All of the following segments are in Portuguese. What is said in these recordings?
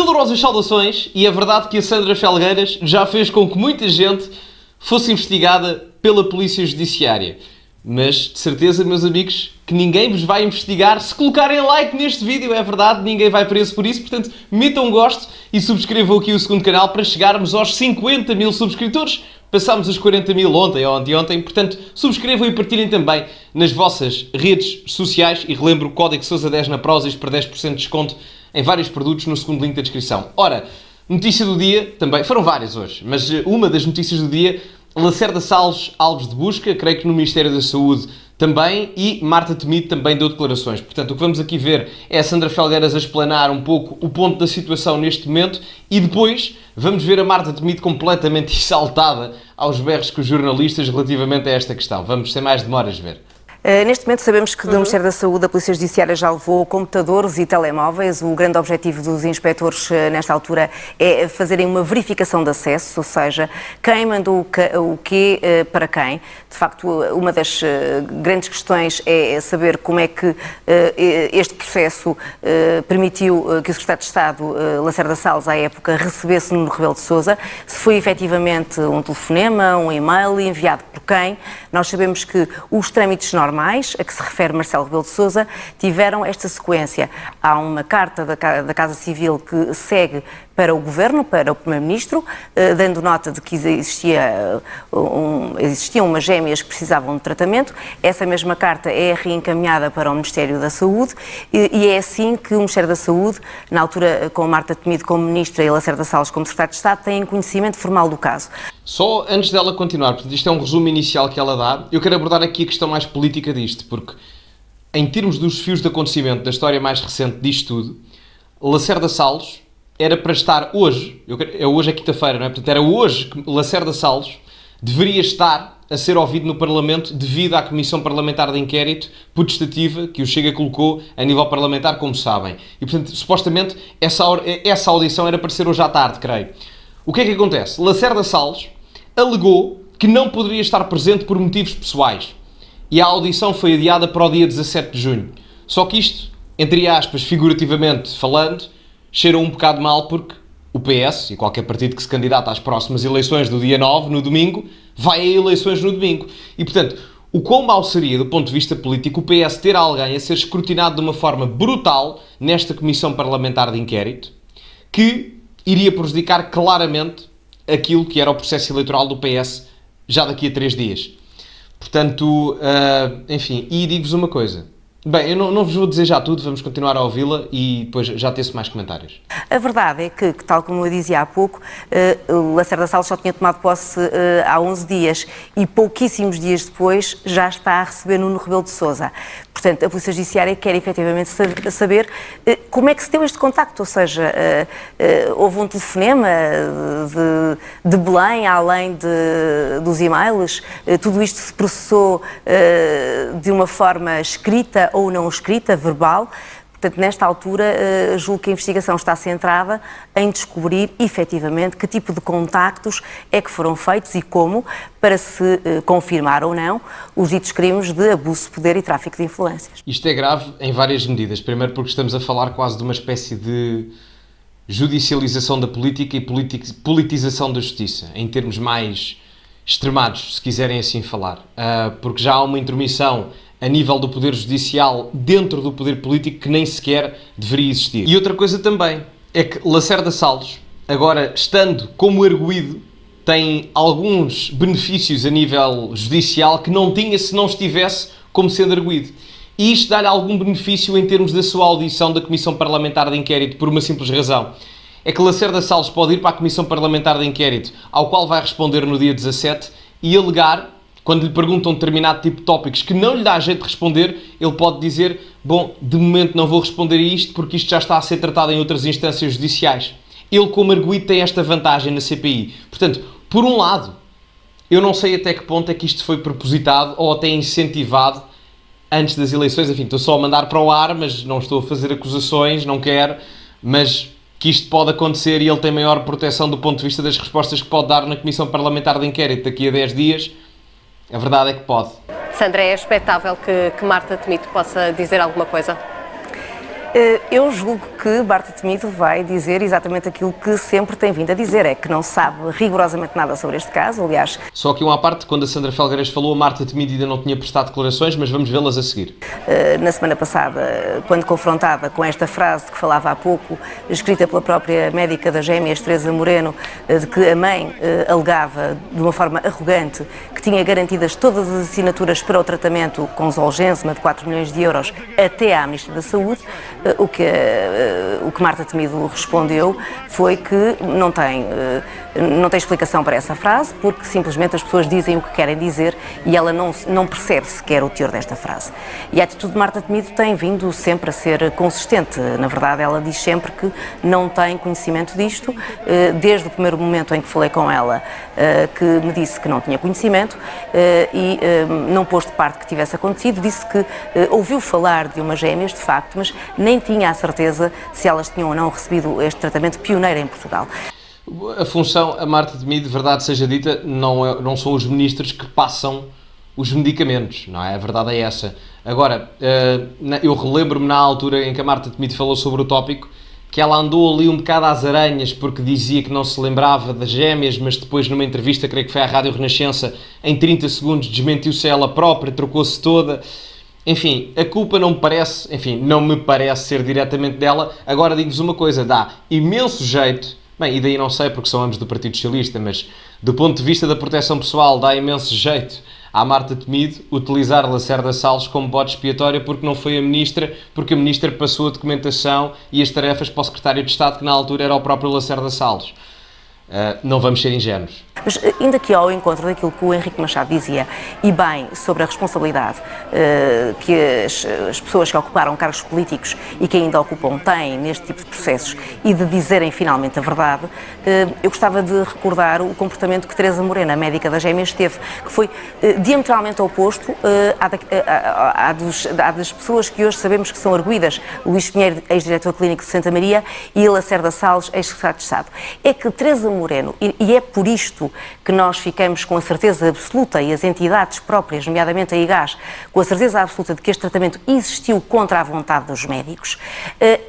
Calorosas saudações, e é verdade que a Sandra Felgueiras já fez com que muita gente fosse investigada pela Polícia Judiciária. Mas, de certeza, meus amigos, que ninguém vos vai investigar se colocarem like neste vídeo, é verdade, ninguém vai preso por isso, portanto, metam um gosto e subscrevam aqui o segundo canal para chegarmos aos 50 mil subscritores. Passámos os 40 mil ontem ou anteontem, portanto, subscrevam e partilhem também nas vossas redes sociais e relembro o código Sousa10 na Prozis para 10% de desconto em vários produtos no segundo link da descrição. Ora, notícia do dia, também, foram várias hoje, mas uma das notícias do dia, Lacerda Salles, alvos de busca, creio que no Ministério da Saúde também, e Marta Temido também deu declarações. Portanto, o que vamos aqui ver é a Sandra Felgueiras a explanar um pouco o ponto da situação neste momento e depois vamos ver a Marta Temido completamente exaltada aos berros com os jornalistas relativamente a esta questão. Vamos, sem mais demoras, ver. Neste momento sabemos que do Ministério da Saúde a Polícia Judiciária já levou computadores e telemóveis. O grande objetivo dos inspectores nesta altura é fazerem uma verificação de acesso, ou seja, quem mandou o quê para quem. De facto, uma das grandes questões é saber como é que este processo permitiu que o Secretário de Estado, Lacerda Salles, à época, recebesse Nuno Rebelo de Sousa, se foi efetivamente um telefonema, um e-mail enviado por quem. Nós sabemos que os trâmites normais a que se refere Marcelo Rebelo de Sousa tiveram esta sequência. Há uma carta da Casa Civil que segue para o Governo, para o Primeiro-Ministro, dando nota de que existiam umas gêmeas que precisavam de tratamento. Essa mesma carta é reencaminhada para o Ministério da Saúde e é assim que o Ministério da Saúde, na altura com Marta Temido como Ministra e Lacerda Salles como Secretário de Estado, têm conhecimento formal do caso. Só antes dela continuar, porque isto é um resumo inicial que ela dá, eu quero abordar aqui a questão mais política disto, porque em termos dos fios de acontecimento da história mais recente disto tudo, Lacerda Salles era para estar hoje, hoje é quinta-feira, não é? Portanto, era hoje que Lacerda Salles deveria estar a ser ouvido no Parlamento devido à Comissão Parlamentar de Inquérito putestativa que o Chega colocou a nível parlamentar, como sabem. E, portanto, supostamente, essa audição era para ser hoje à tarde, creio. O que é que acontece? Lacerda Salles alegou que não poderia estar presente por motivos pessoais. E a audição foi adiada para o dia 17 de junho. Só que isto, entre aspas, figurativamente falando, cheira um bocado mal porque o PS, e qualquer partido que se candidata às próximas eleições do dia 9, no domingo, vai a eleições no domingo. E, portanto, o quão mau seria, do ponto de vista político, o PS ter alguém a ser escrutinado de uma forma brutal nesta Comissão Parlamentar de Inquérito, que iria prejudicar claramente aquilo que era o processo eleitoral do PS já daqui a 3 dias. Portanto, enfim, e digo-vos uma coisa. Bem, eu não vos vou dizer já tudo, vamos continuar a ouvi-la e depois já teço mais comentários. A verdade é que, tal como eu dizia há pouco, Lacerda Salles só tinha tomado posse há 11 dias e pouquíssimos dias depois já está a receber Nuno Rebelo de Sousa. Portanto, a Polícia Judiciária quer efetivamente saber como é que se deu este contacto, ou seja, houve um telefonema de Belém, além dos e-mails, tudo isto se processou de uma forma escrita ou não escrita, verbal. Portanto, nesta altura, julgo que a investigação está centrada em descobrir, efetivamente, que tipo de contactos é que foram feitos e como, para se confirmar ou não os ditos crimes de abuso de poder e tráfico de influências. Isto é grave em várias medidas. Primeiro porque estamos a falar quase de uma espécie de judicialização da política e politização da justiça, em termos mais extremados, se quiserem assim falar. Porque já há uma intromissão a nível do poder judicial dentro do poder político que nem sequer deveria existir. E outra coisa também é que Lacerda Salles, agora estando como arguido, tem alguns benefícios a nível judicial que não tinha se não estivesse como sendo arguido. E isto dá-lhe algum benefício em termos da sua audição da Comissão Parlamentar de Inquérito por uma simples razão. É que Lacerda Salles pode ir para a Comissão Parlamentar de Inquérito, ao qual vai responder no dia 17, e alegar, quando lhe perguntam determinado tipo de tópicos que não lhe dá jeito de responder, ele pode dizer, bom, de momento não vou responder a isto porque isto já está a ser tratado em outras instâncias judiciais. Ele, como arguido, tem esta vantagem na CPI. Portanto, por um lado, eu não sei até que ponto é que isto foi propositado ou até incentivado antes das eleições. Enfim, estou só a mandar para o ar, mas não estou a fazer acusações, não quero, mas que isto pode acontecer e ele tem maior proteção do ponto de vista das respostas que pode dar na Comissão Parlamentar de Inquérito daqui a 10 dias, a verdade é que pode. Sandra, é expectável que Marta Temido possa dizer alguma coisa? Eu julgo que Marta Temido vai dizer exatamente aquilo que sempre tem vindo a dizer, é que não sabe rigorosamente nada sobre este caso, aliás... Só aqui uma parte, quando a Sandra Felgueiras falou, a Marta Temido ainda não tinha prestado declarações, mas vamos vê-las a seguir. Na semana passada, quando confrontada com esta frase que falava há pouco, escrita pela própria médica das Gêmeas, Teresa Moreno, de que a mãe alegava de uma forma arrogante que tinha garantidas todas as assinaturas para o tratamento com Zolgensma de 4 milhões de euros até à Ministra da Saúde, o que Marta Temido respondeu foi que não tem explicação para essa frase, porque simplesmente as pessoas dizem o que querem dizer e ela não percebe sequer o teor desta frase. E a atitude de Marta Temido tem vindo sempre a ser consistente. Na verdade, ela diz sempre que não tem conhecimento disto, desde o primeiro momento em que falei com ela, que me disse que não tinha conhecimento e não pôs de parte que tivesse acontecido, disse que ouviu falar de umas gêmeas, de facto, mas nem tinha a certeza se elas tinham ou não recebido este tratamento pioneiro em Portugal. A função, a Marta Temido, de verdade seja dita, não são os ministros que passam os medicamentos, não é? A verdade é essa. Agora, eu relembro-me na altura em que a Marta Temido falou sobre o tópico, que ela andou ali um bocado às aranhas porque dizia que não se lembrava das gêmeas, mas depois numa entrevista, creio que foi à Rádio Renascença, em 30 segundos desmentiu-se ela própria, trocou-se toda. Enfim, a culpa não me parece ser diretamente dela. Agora digo-vos uma coisa, dá imenso jeito, bem, e daí não sei porque são ambos do Partido Socialista, mas do ponto de vista da proteção pessoal dá imenso jeito à Marta Temido utilizar Lacerda Salles como bode expiatório porque não foi a Ministra, porque a Ministra passou a documentação e as tarefas para o Secretário de Estado, que na altura era o próprio Lacerda Salles. Não vamos ser ingênuos. Mas ainda aqui ao encontro daquilo que o Henrique Machado dizia, e bem, sobre a responsabilidade que as pessoas que ocuparam cargos políticos e que ainda ocupam têm neste tipo de processos e de dizerem finalmente a verdade, eu gostava de recordar o comportamento que Teresa Moreno, a médica das Gêmeas, teve, que foi diametralmente oposto à das pessoas que hoje sabemos que são arguidas, Luís Pinheiro, ex-diretor clínico de Santa Maria, e Lacerda Salles, ex-secretário de Estado. É que Teresa Moreno, e é por isto que nós ficamos com a certeza absoluta, e as entidades próprias, nomeadamente a IGAS, com a certeza absoluta de que este tratamento existiu contra a vontade dos médicos,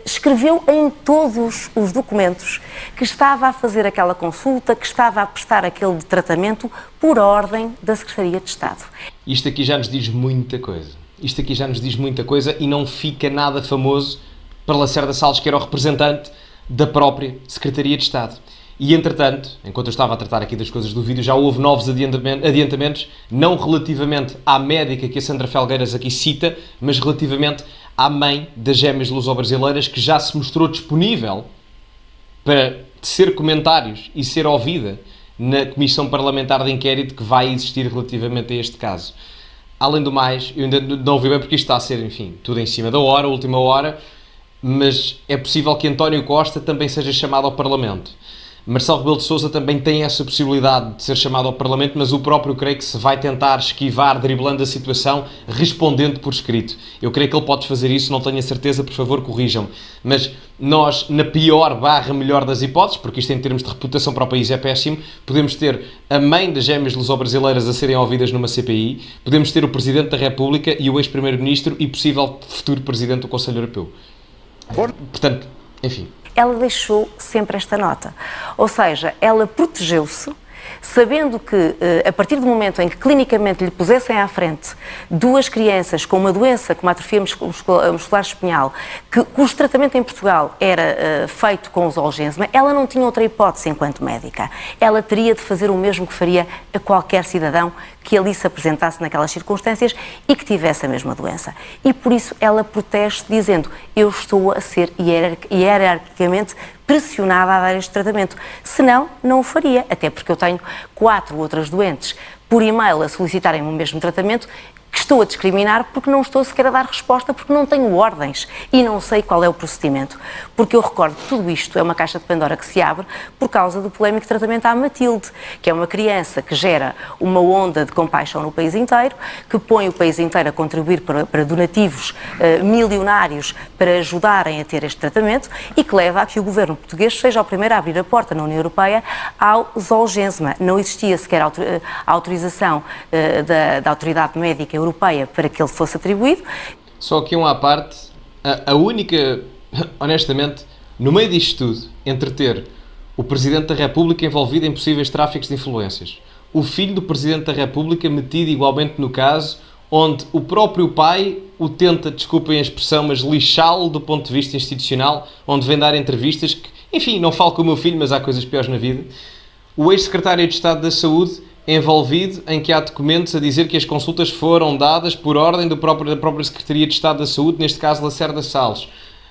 escreveu em todos os documentos que estava a fazer aquela consulta, que estava a prestar aquele tratamento por ordem da Secretaria de Estado. Isto aqui já nos diz muita coisa. E não fica nada famoso para Lacerda Salles, que era o representante da própria Secretaria de Estado. E, entretanto, enquanto eu estava a tratar aqui das coisas do vídeo, já houve novos adiantamentos, não relativamente à médica que a Sandra Felgueiras aqui cita, mas relativamente à mãe das gêmeas luso-brasileiras, que já se mostrou disponível para tecer comentários e ser ouvida na Comissão Parlamentar de Inquérito que vai existir relativamente a este caso. Além do mais, eu ainda não ouvi bem porque isto está a ser, enfim, tudo em cima da hora, última hora, mas é possível que António Costa também seja chamado ao Parlamento. Marcelo Rebelo de Sousa também tem essa possibilidade de ser chamado ao Parlamento, mas o próprio creio que se vai tentar esquivar, driblando a situação, respondendo por escrito. Eu creio que ele pode fazer isso, não tenho a certeza, por favor corrijam-me. Mas nós, na pior / melhor das hipóteses, porque isto em termos de reputação para o país é péssimo, podemos ter a mãe das gêmeas luso-brasileiras a serem ouvidas numa CPI, podemos ter o Presidente da República e o ex-Primeiro-Ministro e possível futuro Presidente do Conselho Europeu. Portanto, enfim... Ela deixou sempre esta nota, ou seja, ela protegeu-se, sabendo que a partir do momento em que clinicamente lhe pusessem à frente duas crianças com uma doença como a atrofia muscular espinhal, cujo tratamento em Portugal era feito com o Zolgensma, ela não tinha outra hipótese enquanto médica. Ela teria de fazer o mesmo que faria a qualquer cidadão que ali se apresentasse naquelas circunstâncias e que tivesse a mesma doença. E por isso ela protege-se dizendo: eu estou a ser hierarquicamente pressionada a dar este tratamento. Senão, não o faria, até porque eu tenho 4 outras doentes por e-mail a solicitarem o mesmo tratamento, que estou a discriminar porque não estou sequer a dar resposta, porque não tenho ordens e não sei qual é o procedimento. Porque eu recordo que tudo isto é uma caixa de Pandora que se abre por causa do polémico tratamento à Matilde, que é uma criança que gera uma onda de compaixão no país inteiro, que põe o país inteiro a contribuir para donativos milionários para ajudarem a ter este tratamento e que leva a que o governo português seja o primeiro a abrir a porta na União Europeia ao Zolgensma. Não existia sequer a autorização da Autoridade Médica Europeia para que ele fosse atribuído. Só aqui um à parte, A única, honestamente, no meio disto tudo, entre ter o Presidente da República envolvido em possíveis tráficos de influências, o filho do Presidente da República metido igualmente no caso, onde o próprio pai o tenta, desculpem a expressão, mas lixá-lo do ponto de vista institucional, onde vem dar entrevistas que, enfim, não falo com o meu filho, mas há coisas piores na vida. O ex-secretário de Estado da Saúde é envolvido em que há documentos a dizer que as consultas foram dadas por ordem da própria Secretaria de Estado da Saúde, neste caso Lacerda Salles.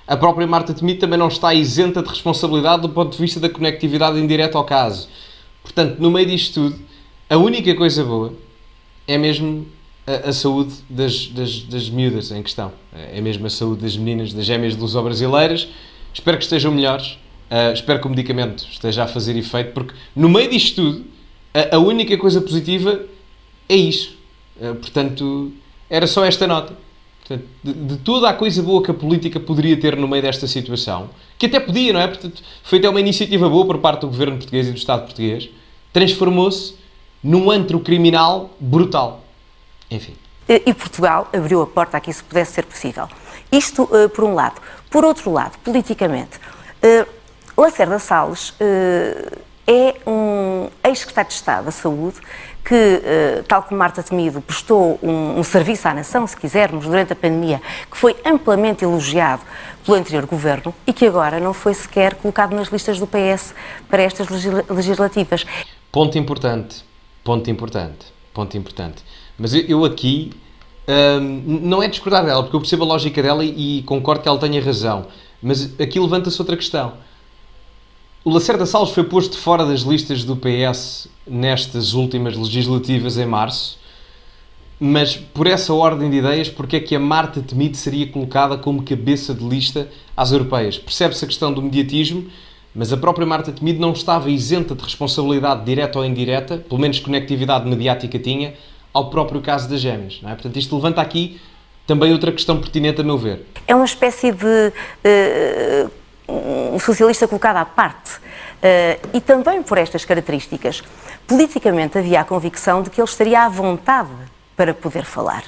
A própria Marta Temido também não está isenta de responsabilidade do ponto de vista da conectividade indireta ao caso. Portanto, no meio disto tudo, a única coisa boa é mesmo a saúde das miúdas em questão. É mesmo a saúde das meninas, das gêmeas de luso-brasileiras. Espero que estejam melhores. Espero que o medicamento esteja a fazer efeito, porque no meio disto tudo, a única coisa positiva é isso. Portanto, era só esta nota. Portanto, de toda a coisa boa que a política poderia ter no meio desta situação, que até podia, não é? Portanto, foi até uma iniciativa boa por parte do governo português e do Estado português, transformou-se num antro criminal brutal. Enfim. E Portugal abriu a porta a que isso pudesse ser possível. Isto por um lado. Por outro lado, politicamente, Lacerda Salles é um ex-secretário de Estado da Saúde que, tal como Marta Temido, prestou um serviço à nação, se quisermos, durante a pandemia, que foi amplamente elogiado pelo anterior governo e que agora não foi sequer colocado nas listas do PS para estas legislativas. Ponto importante. Mas eu aqui não é discordar dela, porque eu percebo a lógica dela e concordo que ela tenha razão. Mas aqui levanta-se outra questão. O Lacerda Salles foi posto fora das listas do PS nestas últimas legislativas em março, mas por essa ordem de ideias, porque é que a Marta Temido seria colocada como cabeça de lista às europeias? Percebe-se a questão do mediatismo, mas a própria Marta Temido não estava isenta de responsabilidade direta ou indireta, pelo menos conectividade mediática tinha, ao próprio caso das gêmeas. Não é? Portanto, isto levanta aqui também outra questão pertinente, a meu ver. É uma espécie de um socialista colocado à parte. E também por estas características, politicamente havia a convicção de que ele estaria à vontade para poder falar.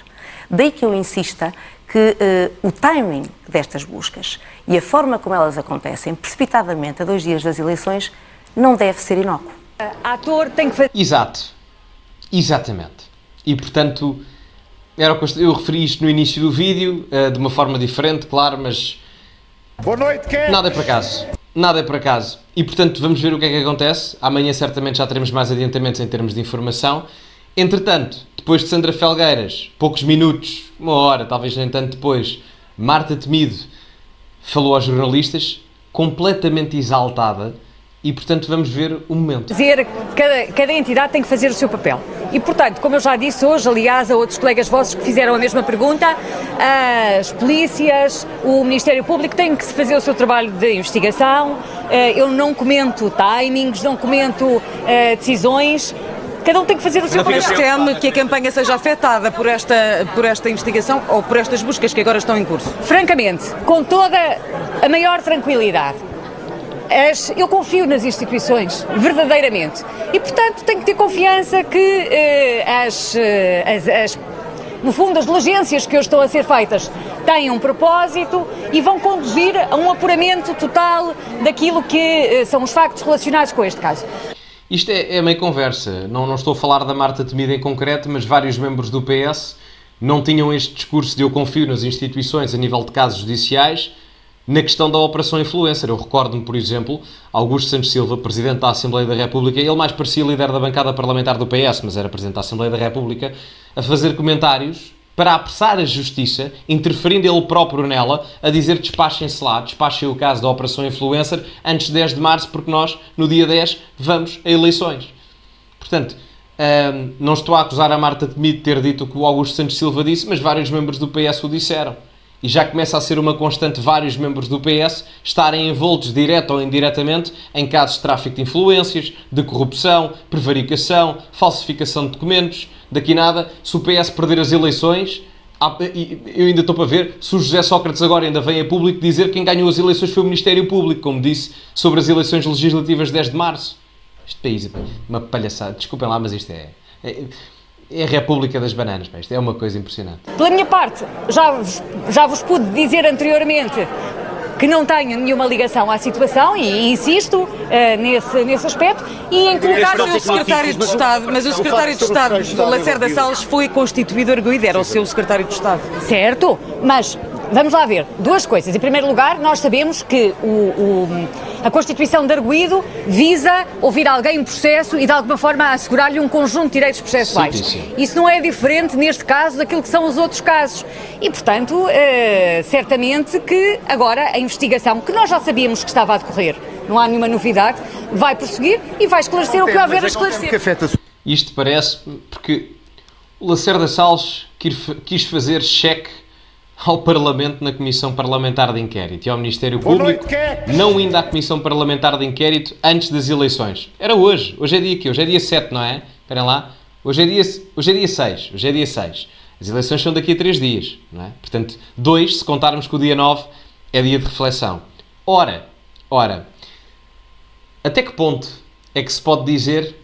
Daí que eu insista que o timing destas buscas e a forma como elas acontecem, precipitadamente a 2 dias das eleições, não deve ser inócuo. Ator tem que fazer... Exatamente. E, portanto, era o que eu referi isto no início do vídeo, de uma forma diferente, claro, mas... Boa noite, Ken! Nada é por acaso. E, portanto, vamos ver o que é que acontece. Amanhã, certamente, já teremos mais adiantamentos em termos de informação. Entretanto, depois de Sandra Felgueiras, poucos minutos, 1 hora, talvez nem tanto depois, Marta Temido falou aos jornalistas, completamente exaltada, e, portanto, vamos ver o momento. Cada entidade tem que fazer o seu papel. E, portanto, como eu já disse hoje, aliás, a outros colegas vossos que fizeram a mesma pergunta, as polícias, o Ministério Público têm que fazer o seu trabalho de investigação. Eu não comento timings, não comento decisões. Cada um tem que fazer o seu papel. Mas teme que a campanha seja afetada por esta investigação ou por estas buscas que agora estão em curso? Francamente, com toda a maior tranquilidade. Eu confio nas instituições, verdadeiramente. E, portanto, tenho que ter confiança que no fundo, as diligências que hoje estão a ser feitas têm um propósito e vão conduzir a um apuramento total daquilo que são os factos relacionados com este caso. Isto é meio conversa. Não estou a falar da Marta Temido em concreto, mas vários membros do PS não tinham este discurso de eu confio nas instituições a nível de casos judiciais, na questão da Operação Influencer. Eu recordo-me, por exemplo, Augusto Santos Silva, Presidente da Assembleia da República, ele mais parecia líder da bancada parlamentar do PS, mas era Presidente da Assembleia da República, a fazer comentários para apressar a Justiça, interferindo ele próprio nela, a dizer despachem-se lá, despachem o caso da Operação Influencer antes de 10 de março, porque nós, no dia 10, vamos a eleições. Portanto, não estou a acusar a Marta Temido de ter dito o que o Augusto Santos Silva disse, mas vários membros do PS o disseram. E já começa a ser uma constante vários membros do PS estarem envoltos, direta ou indiretamente, em casos de tráfico de influências, de corrupção, prevaricação, falsificação de documentos. Daqui nada, se o PS perder as eleições, eu ainda estou para ver, se o José Sócrates agora ainda vem a público dizer que quem ganhou as eleições foi o Ministério Público, como disse sobre as eleições legislativas de 10 de março. Este país é uma palhaçada. Desculpem lá, mas isto é a República das Bananas, pá. Isto é uma coisa impressionante. Pela minha parte, já vos pude dizer anteriormente que não tenho nenhuma ligação à situação e insisto nesse aspecto e em colocar o secretário de Estado, mas o secretário de Estado, Lacerda Salles, foi constituído arguido, era o seu secretário de Estado. Certo, mas vamos lá ver, duas coisas. Em primeiro lugar, nós sabemos que a constituição de arguido visa ouvir alguém em processo e de alguma forma assegurar-lhe um conjunto de direitos processuais. Sim. Isso não é diferente neste caso daquilo que são os outros casos. E, portanto, certamente que agora a investigação, que nós já sabíamos que estava a decorrer, não há nenhuma novidade, vai prosseguir e vai esclarecer o que houver a esclarecer. Isto parece porque o Lacerda Salles quis fazer cheque ao Parlamento na Comissão Parlamentar de Inquérito e ao Ministério Público, não indo à Comissão Parlamentar de Inquérito antes das eleições. Era hoje. Hoje é dia quê? Hoje é dia 7, não é? Esperem lá. Hoje é dia 6. Hoje é dia 6. As eleições são daqui a 3 dias, não é? Portanto, 2, se contarmos que o dia 9 é dia de reflexão. Ora, até que ponto é que se pode dizer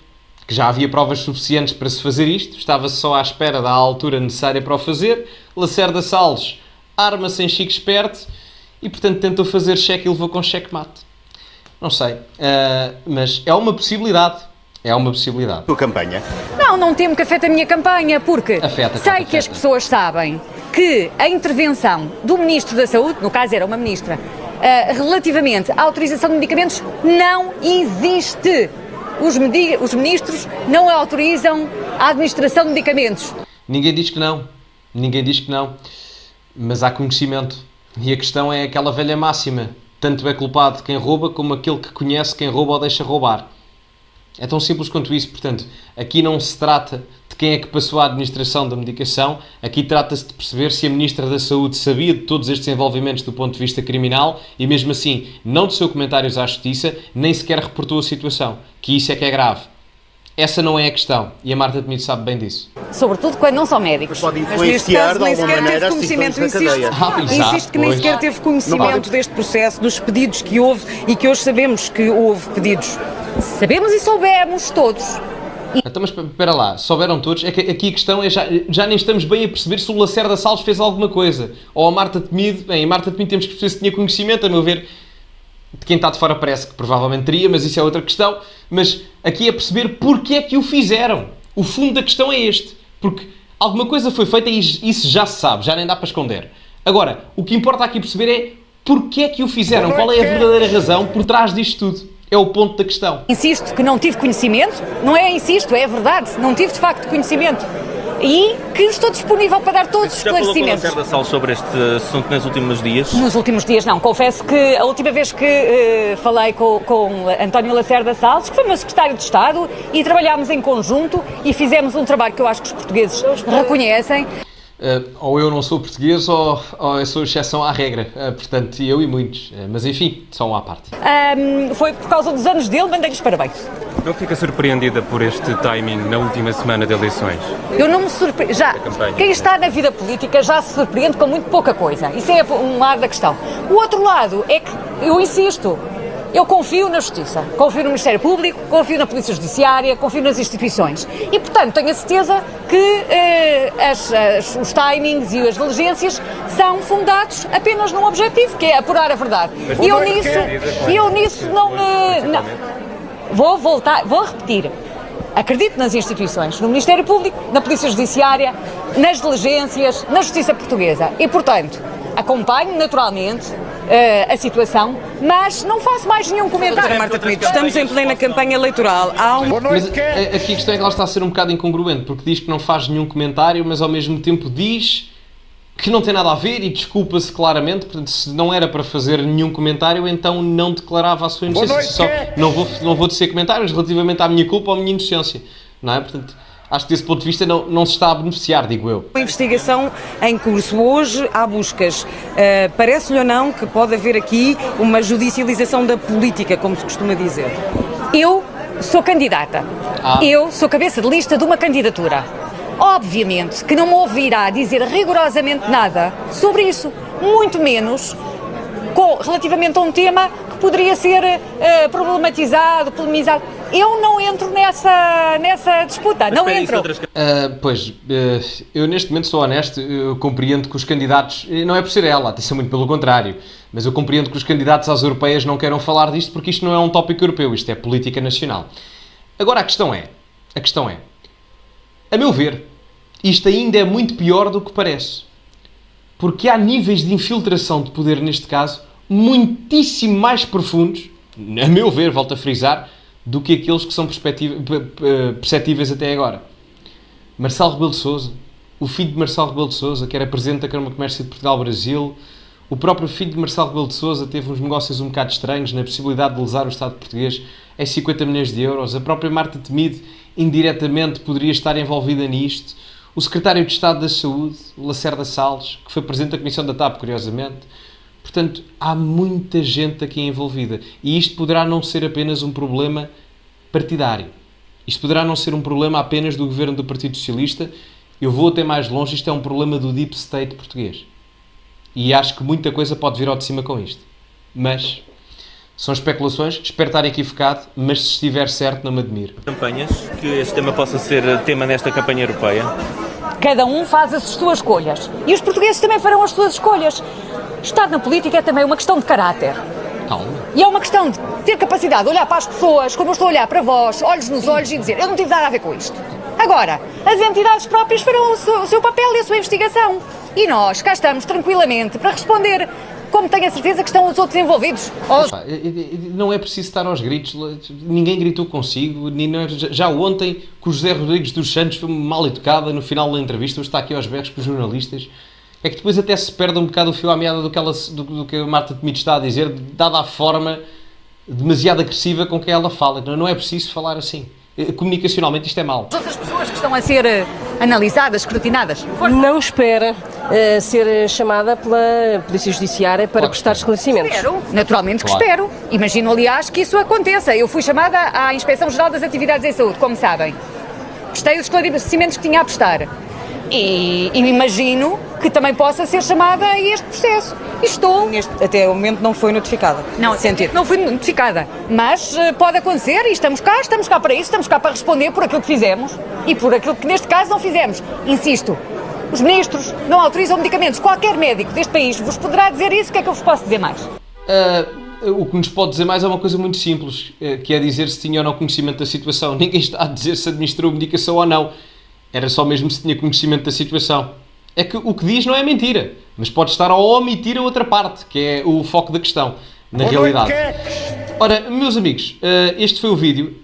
que já havia provas suficientes para se fazer isto, estava-se só à espera da altura necessária para o fazer, Lacerda Salles arma-se em chique esperto e, portanto, tentou fazer cheque e levou com cheque-mate. Não sei, mas é uma possibilidade. É uma possibilidade. Tua campanha? Não temo que afete a minha campanha, porque Afeta. sei que as pessoas sabem que a intervenção do Ministro da Saúde, no caso era uma Ministra, relativamente à autorização de medicamentos, não existe. Os ministros não autorizam a administração de medicamentos. Ninguém diz que não. Ninguém diz que não. Mas há conhecimento. E a questão é aquela velha máxima. Tanto é culpado quem rouba como aquele que conhece quem rouba ou deixa roubar. É tão simples quanto isso. Portanto, aqui não se trata de quem é que passou a administração da medicação. Aqui trata-se de perceber se a Ministra da Saúde sabia de todos estes envolvimentos do ponto de vista criminal e, mesmo assim, não desceu comentários à Justiça, nem sequer reportou a situação. Que isso é que é grave. Essa não é a questão. E a Marta Temido sabe bem disso. Sobretudo quando não são médicos. Pode Mas neste influenciar caso de nem alguma sequer maneira teve as conhecimento, decisões da cadeia. insisto que nem sequer teve conhecimento deste processo, dos pedidos que houve e que hoje sabemos que houve pedidos. Sabemos e soubemos todos. Então, mas espera lá, souberam todos? É que aqui a questão é já nem estamos bem a perceber se o Lacerda Salles fez alguma coisa. Ou a Marta Temido. Bem, a Marta Temido temos que perceber se tinha conhecimento, a meu ver. De quem está de fora parece que provavelmente teria, mas isso é outra questão. Mas aqui é perceber porque é que o fizeram. O fundo da questão é este. Porque alguma coisa foi feita e isso já se sabe, já nem dá para esconder. Agora, o que importa aqui perceber é porque é que o fizeram, qual é a verdadeira razão por trás disto tudo. É o ponto da questão. Insisto que não tive conhecimento, não é insisto, é verdade, não tive de facto conhecimento. E que estou disponível para dar todos os esclarecimentos. Já falou com a Lacerda Salles sobre este assunto nos últimos dias? Nos últimos dias não, confesso que a última vez que falei com António Lacerda Salles, que foi meu secretário de Estado, e trabalhámos em conjunto e fizemos um trabalho que eu acho que os portugueses reconhecem. Ou eu não sou português ou eu sou exceção à regra. Portanto, eu e muitos. Mas enfim, só uma à parte. Foi por causa dos anos dele, mandei-lhes parabéns. Não fica surpreendida por este timing na última semana de eleições? Eu não me surpreendo. Quem está na vida política já se surpreende com muito pouca coisa. Isso é um lado da questão. O outro lado é que, eu insisto, eu confio na Justiça, confio no Ministério Público, confio na Polícia Judiciária, confio nas instituições e, portanto, tenho a certeza que os timings e as diligências são fundados apenas num objetivo, que é apurar a verdade. E eu nisso não me... Vou repetir. Acredito nas instituições, no Ministério Público, na Polícia Judiciária, nas diligências, na Justiça Portuguesa e, portanto, acompanho naturalmente a situação, mas não faço mais nenhum comentário. Marta Temido, estamos em plena campanha eleitoral. Mas aqui a questão é que ela está a ser um bocado incongruente, porque diz que não faz nenhum comentário, mas ao mesmo tempo diz que não tem nada a ver e desculpa-se claramente. Portanto, se não era para fazer nenhum comentário, então não declarava a sua inocência. Só não vou tecer comentários relativamente à minha culpa ou à minha inocência. Não é? Portanto, acho que desse ponto de vista não se está a beneficiar, digo eu. A investigação em curso. Hoje há buscas. Parece-lhe ou não que pode haver aqui uma judicialização da política, como se costuma dizer? Eu sou candidata. Eu sou cabeça de lista de uma candidatura. Obviamente que não me ouvirá dizer rigorosamente nada sobre isso, muito menos relativamente a um tema que poderia ser problematizado, polemizado. Eu não entro nessa disputa, não espera, entro. Eu neste momento sou honesto, eu compreendo que os candidatos, não é por ser ela, até ser muito pelo contrário, mas eu compreendo que os candidatos às europeias não queiram falar disto porque isto não é um tópico europeu, isto é política nacional. Agora a questão é, a meu ver, isto ainda é muito pior do que parece, porque há níveis de infiltração de poder neste caso muitíssimo mais profundos, a meu ver, volto a frisar, do que aqueles que são perceptíveis até agora. Marcelo Rebelo de Sousa, o filho de Marcelo Rebelo de Sousa, que era presidente da Câmara de Comércio de Portugal-Brasil, o próprio filho de Marcelo Rebelo de Sousa teve uns negócios um bocado estranhos na possibilidade de lesar o Estado português em 50 milhões de euros. A própria Marta Temido, indiretamente, poderia estar envolvida nisto. O secretário de Estado da Saúde, Lacerda Salles, que foi presidente da Comissão da TAP, curiosamente. Portanto, há muita gente aqui envolvida. E isto poderá não ser apenas um problema partidário. Isto poderá não ser um problema apenas do governo do Partido Socialista. Eu vou até mais longe. Isto é um problema do Deep State português. E acho que muita coisa pode vir ao de cima com isto. Mas são especulações. Espero estar equivocado, mas se estiver certo, não me admiro. Campanhas, que este tema possa ser tema nesta campanha europeia. Cada um faz as suas escolhas. E os portugueses também farão as suas escolhas. Estar na política é também uma questão de caráter. Calma. E é uma questão de ter capacidade de olhar para as pessoas, como eu estou a olhar para vós, olhos nos olhos, e dizer, eu não tive nada a ver com isto. Agora, as entidades próprias farão o seu papel e a sua investigação. E nós cá estamos tranquilamente para responder, como tenho a certeza que estão os outros envolvidos. Não é preciso estar aos gritos. Ninguém gritou consigo. Já ontem, que o José Rodrigues dos Santos foi mal educada no final da entrevista, hoje está aqui aos berros com os jornalistas. É que depois até se perde um bocado o fio à meada do que a Marta Temido está a dizer, dada a forma demasiado agressiva com que ela fala. Não é preciso falar assim. Comunicacionalmente isto é mau. As outras pessoas que estão a ser analisadas, escrutinadas. Não espera ser chamada pela Polícia Judiciária para prestar esclarecimentos. Espero, naturalmente que Claro. espero. Imagino, aliás, que isso aconteça. Eu fui chamada à Inspeção-Geral das Atividades em Saúde, como sabem. Prestei os esclarecimentos que tinha a prestar. E imagino que também possa ser chamada a este processo. E estou... Até o momento não foi notificada. Não, não fui notificada, mas pode acontecer e estamos cá para isso, estamos cá para responder por aquilo que fizemos e por aquilo que neste caso não fizemos. Insisto, os ministros não autorizam medicamentos. Qualquer médico deste país vos poderá dizer isso. O que é que eu vos posso dizer mais? O que nos pode dizer mais é uma coisa muito simples, que é dizer se tinha ou não conhecimento da situação. Ninguém está a dizer se administrou medicação ou não. Era só mesmo se tinha conhecimento da situação. É que o que diz não é mentira, mas pode estar a omitir a outra parte, que é o foco da questão, na realidade. Ora, meus amigos, este foi o vídeo.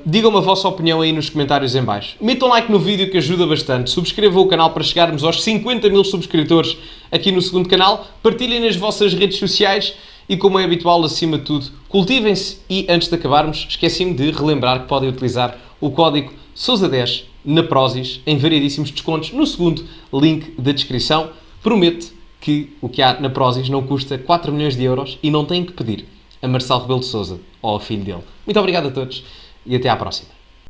Digam-me a vossa opinião aí nos comentários em baixo. Metam like no vídeo que ajuda bastante. Subscrevam o canal para chegarmos aos 50 mil subscritores aqui no segundo canal. Partilhem nas vossas redes sociais e, como é habitual, acima de tudo, cultivem-se. E antes de acabarmos, esqueci-me de relembrar que podem utilizar o código SOUSA10 na Prozis em variedíssimos descontos no segundo link da descrição. Prometo que o que há na Prozis não custa 4 milhões de euros e não têm que pedir a Marcelo Rebelo de Sousa ou ao filho dele. Muito obrigado a todos e até à próxima.